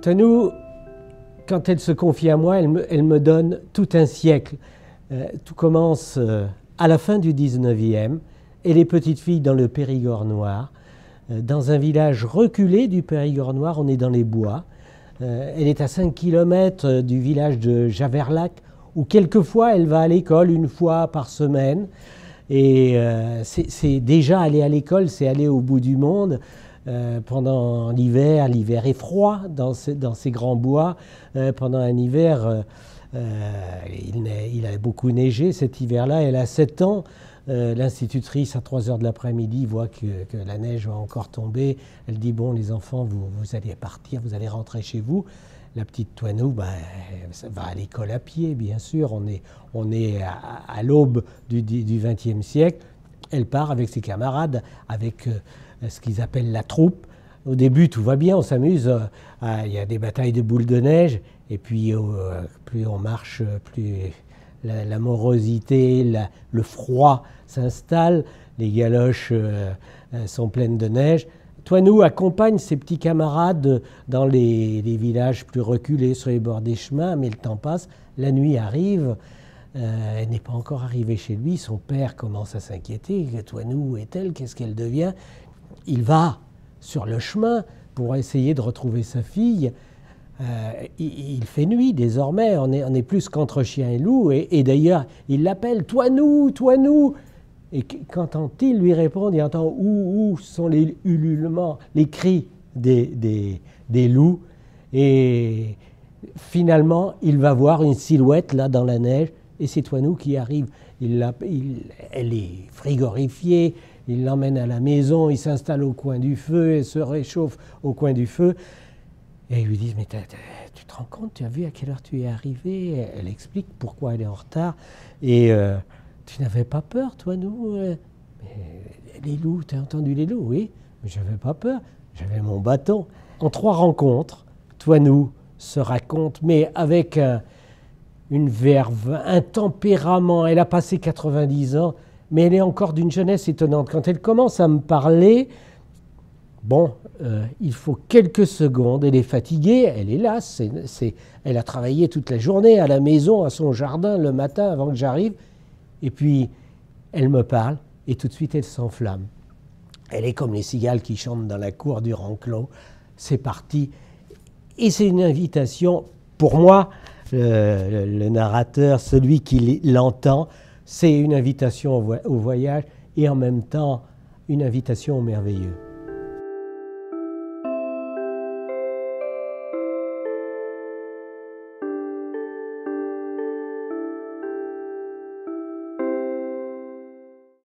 Toinou, quand elle se confie à moi, elle me donne tout un siècle. Tout commence à la fin du 19e, et les petites filles dans le Périgord noir. Dans un village reculé du Périgord noir, on est dans les bois. Elle est à 5 km du village de Javerlac, où quelquefois elle va à l'école une fois par semaine. Et c'est déjà aller à l'école, c'est aller au bout du monde. Pendant l'hiver, l'hiver est froid dans ces grands bois. Pendant un hiver, il a beaucoup neigé cet hiver-là. Elle a 7 ans. L'institutrice, à 3 h de l'après-midi, voit que la neige va encore tomber. Elle dit, bon, les enfants, vous allez partir, vous allez rentrer chez vous. La petite Toinou va à l'école à pied, bien sûr. On est à l'aube du XXe siècle. Elle part avec ses camarades, avec ce qu'ils appellent la troupe. Au début, tout va bien, on s'amuse. Il y a des batailles de boules de neige. Et puis, plus on marche, plus la morosité, le froid s'installe. Les galoches sont pleines de neige. Toinou accompagne ses petits camarades dans les villages plus reculés, sur les bords des chemins, mais le temps passe, la nuit arrive, elle n'est pas encore arrivée chez lui, son père commence à s'inquiéter, Toinou est-elle, qu'est-ce qu'elle devient? Il va sur le chemin pour essayer de retrouver sa fille. Il fait nuit désormais, on est plus qu'entre chien et loup, et d'ailleurs il l'appelle Toinou, Toinou. Et qu'entend-il lui répondre? Il entend où sont les ululements, les cris des loups. Et finalement, il va voir une silhouette là dans la neige, et c'est Toinou qui arrive. Elle est frigorifiée, il l'emmène à la maison, il s'installe au coin du feu, elle se réchauffe au coin du feu. Et ils lui disent, mais tu te rends compte, tu as vu à quelle heure tu es arrivé? Elle explique pourquoi elle est en retard. Et tu n'avais pas peur, Toinou? Les loups, tu as entendu les loups? Oui, mais je n'avais pas peur, j'avais mon bâton. En 3 rencontres, Toinou se raconte, mais avec une verve, un tempérament. Elle a passé 90 ans, mais elle est encore d'une jeunesse étonnante. Quand elle commence à me parler, bon, il faut quelques secondes, elle est fatiguée, elle est lasse, elle a travaillé toute la journée à la maison, à son jardin, le matin avant que j'arrive, et puis elle me parle, et tout de suite elle s'enflamme. Elle est comme les cigales qui chantent dans la cour du Renclos, c'est parti, et c'est une invitation, pour moi, le narrateur, celui qui l'entend, c'est une invitation au voyage, et en même temps, une invitation au merveilleux.